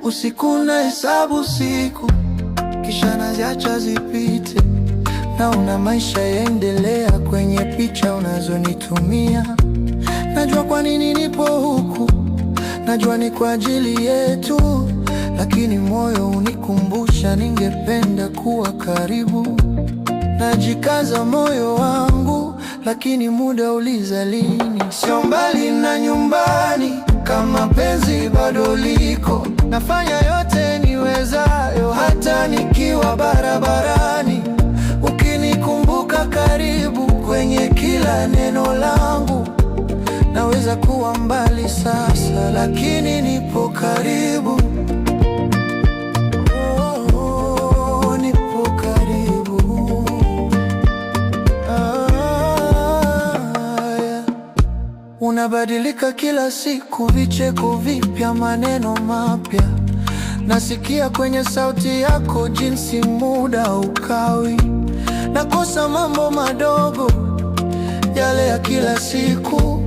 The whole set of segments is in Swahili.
Usiku na hesabu siku, kisha naziacha zipite. Naona maisha yaendelea kwenye picha unazonitumia. Najua kwa nini nipo huku, najua ni kwa ajili yetu, lakini moyo unikumbusha ningependa kuwa karibu. Najikaza moyo wangu, lakini muda uliza lini. Sio mbali na nyumbani, kama penzi bado liko. Nafanya yote niwezayo, hata nikiwa barabarani. Ukinikumbuka karibu kwenye kila neno langu. Naweza kuwa mbali sasa, lakini nipo karibu. Nipo karibu. Yeah. Unabadilika kila siku, vicheko vipya, maneno mapya. Nasikia kwenye sauti yako jinsi muda ukawi. Nakosa mambo madogo yale ya kila siku,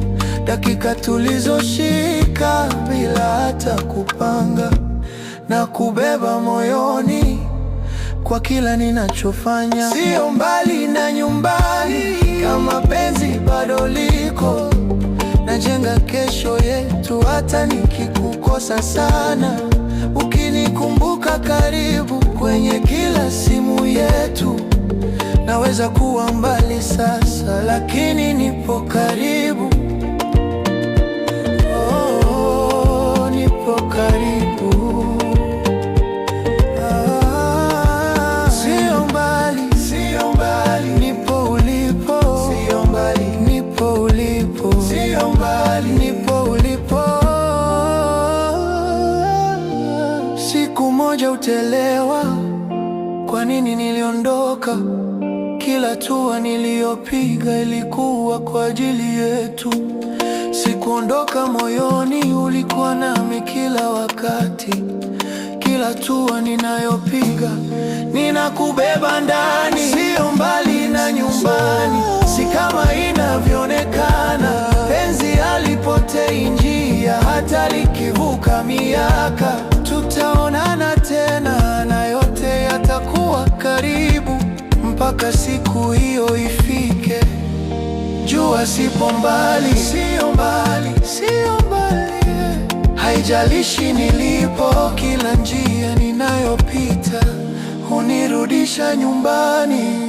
dakika tulizoshika bila hata kupanga, na kubeba moyoni kwa kila ninachofanya. Sio mbali na nyumbani, kama penzi bado liko. Najenga kesho yetu hata nikikukosa sana. Ukinikumbuka karibu kwenye kila simu yetu. Naweza kuwa mbali sasa, lakini nipo karibu. Nipo karibu. Sio mbali, sio mbali. Nipo ulipo. Sio mbali. Nipo ulipo. Sio mbali. Nipo ulipo. Siku moja utelewa kwa nini niliondoka. Kila hatua niliyopiga ilikuwa kwa ajili yetu. Sikuondoka moyoni, ulikuwa nami kila wakati. Kila hatua ninayopiga ninakubeba ndani. Sio mbali na nyumbani, si kama inavyoonekana. Penzi halipotei njia, hata likivuka miaka. Tutaonana tena na yote yatakuwa karibu, mpaka siku hiyo ifike. Jua sipo mbali, sio mbali, sio mbali. Haijalishi nilipo, kila njia ninayopita hunirudisha nyumbani.